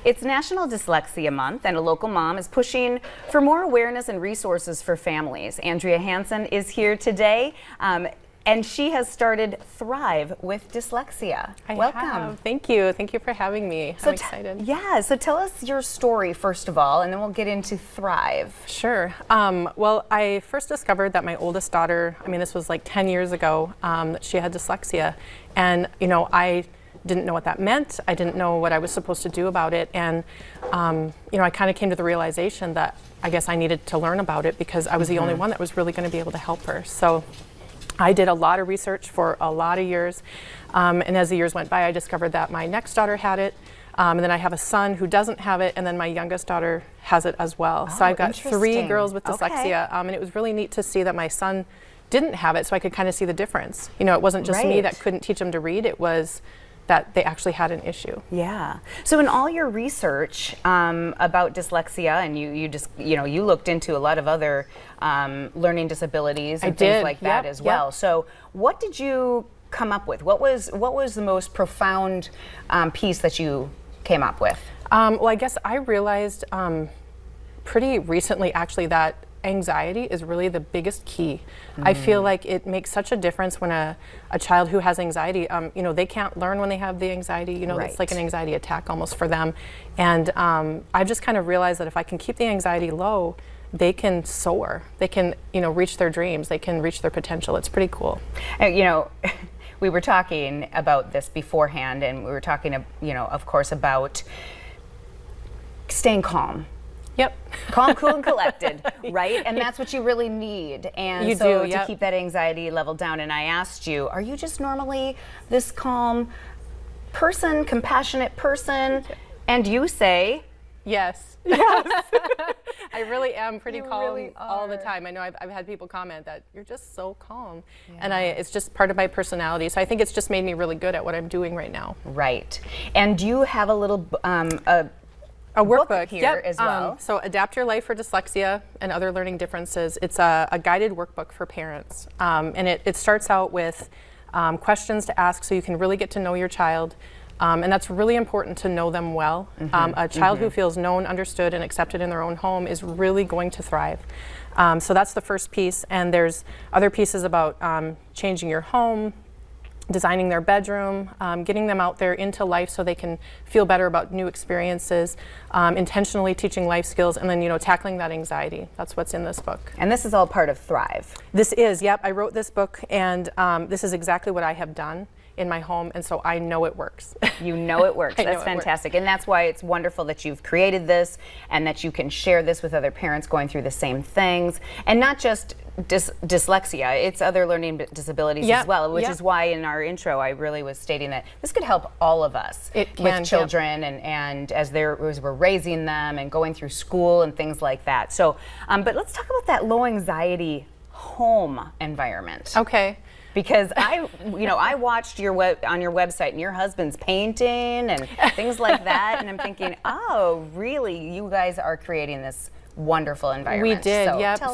It's National Dyslexia Month, and a local mom is pushing for more awareness and resources for families. Andrea Hansen is here today, and she has started Thrive with Dyslexia. Welcome. Thank you. Thank you for having me. I'm excited. Yeah, so tell us your story first of all, and then we'll get into Thrive. Sure. Well, I first discovered that my oldest daughter, this was like 10 years ago, that she had dyslexia. And, I didn't know what that meant. I didn't know what I was supposed to do about it. And, I kind of came to the realization that I guess I needed to learn about it because I was the only one that was really going to be able to help her. So I did a lot of research for a lot of years. And as the years went by, I discovered that my next daughter had it. And then I have a son who doesn't have it, and then my youngest daughter has it as well. So I've got 3 girls with dyslexia, and it was really neat to see that my son didn't have it, so I could kind of see the difference. It wasn't just me that couldn't teach him to read, it was that they actually had an issue. Yeah. So in all your research about dyslexia, and you just you looked into a lot of other learning disabilities and things like that as well. So what did you come up with? What was the most profound piece that you came up with? Well, I guess I realized pretty recently actually that anxiety is really the biggest key. I feel like it makes such a difference when a child who has anxiety, they can't learn when they have the anxiety, it's like an anxiety attack almost for them. And I've just kind of realized that if I can keep the anxiety low, they can soar. They can, reach their dreams. They can reach their potential. It's pretty cool. We were talking about this beforehand, and we were talking, of course, about staying calm. Yep. Calm, cool, and collected, right? And that's what you really need. And you so do, to keep that anxiety level down. And I asked you, are you just normally this calm person, compassionate person? And you say, yes. Yes. I really am pretty calm really all the time. I know I've had people comment that you're just so calm. And it's just part of my personality. So I think it's just made me really good at what I'm doing right now. Right. And you have a little a workbook here as well. So Adapt Your Life for Dyslexia and Other Learning Differences. It's a guided workbook for parents. And it starts out with questions to ask so you can really get to know your child. And that's really important to know them well. A child who feels known, understood, and accepted in their own home is really going to thrive. So that's the first piece. And there's other pieces about changing your home, designing their bedroom, getting them out there into life so they can feel better about new experiences, intentionally teaching life skills, and then tackling that anxiety. That's what's in this book. And this is all part of Thrive. This is, yep. I wrote this book, and this is exactly what I have done in my home, and so I know it works. You know it works. That's fantastic. And that's why it's wonderful that you've created this and that you can share this with other parents going through the same things. And not just dyslexia, it's other learning disabilities as well, which is why in our intro I really was stating that this could help all of us with children and as we're raising them and going through school and things like that. So, but let's talk about that low anxiety home environment. Okay. Because I watched on your website, and your husband's painting and things like that, and I'm thinking, oh, really? You guys are creating this wonderful environment. We did,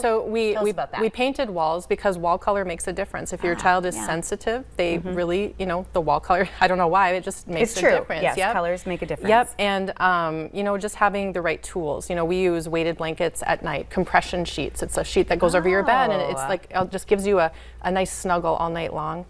so we about that. We painted walls because wall color makes a difference. If your child is sensitive, they really, the wall color, I don't know why, it just makes a difference. Yes, colors make a difference. Yep, and just having the right tools. We use weighted blankets at night, compression sheets. It's a sheet that goes over your bed, and it's like, it just gives you a nice snuggle all night long.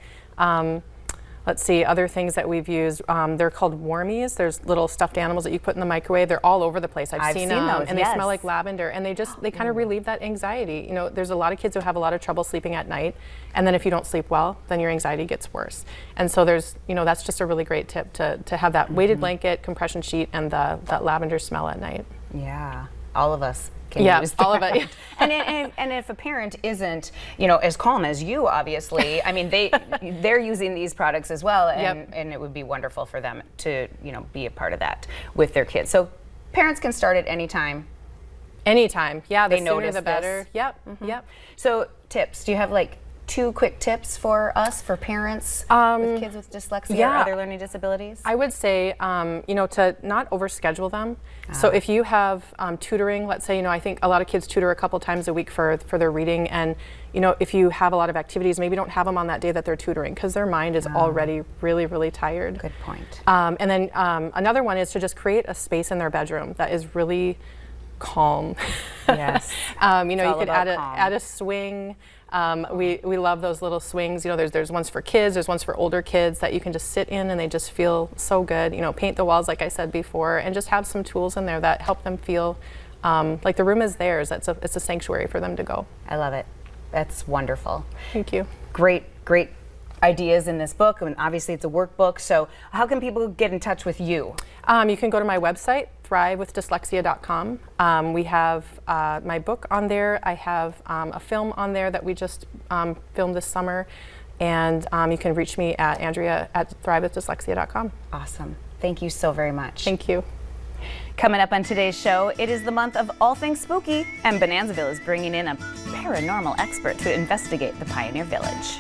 Let's see, other things that we've used, they're called Warmies. There's little stuffed animals that you put in the microwave. They're all over the place. I've seen them, those, and they smell like lavender, and they kind of relieve that anxiety. There's a lot of kids who have a lot of trouble sleeping at night, and then if you don't sleep well, then your anxiety gets worse. And so there's, that's just a really great tip to have that weighted blanket, compression sheet, and that lavender smell at night. Yeah, all of us can use that. All of it. and if a parent isn't, as calm as you, obviously, they're using these products as well, and it would be wonderful for them to, be a part of that with their kids. So parents can start at any time. Anytime, yeah. The they sooner notice the better. This. Yep. Yep. So tips. Do you have 2 quick tips for us, for parents with kids with dyslexia or other learning disabilities? I would say, to not overschedule them. So if you have tutoring, let's say, I think a lot of kids tutor a couple times a week for their reading, and if you have a lot of activities, maybe don't have them on that day that they're tutoring, because their mind is already really, really tired. Good point. And then another one is to just create a space in their bedroom that is really calm. Yes. You could add a swing. We love those little swings. There's ones for kids, there's ones for older kids that you can just sit in and they just feel so good. Paint the walls, like I said before, and just have some tools in there that help them feel like the room is theirs. It's a sanctuary for them to go. I love it. That's wonderful. Thank you. Great ideas in this book, and obviously it's a workbook. So how can people get in touch with you? You can go to my website, thrivewithdyslexia.com. We have my book on there. I have a film on there that we just filmed this summer, and you can reach me at Andrea at thrivewithdyslexia.com. Awesome. Thank you so very much. Thank you. Coming up on today's show, it is the month of all things spooky, and Bonanzaville is bringing in a paranormal expert to investigate the Pioneer Village.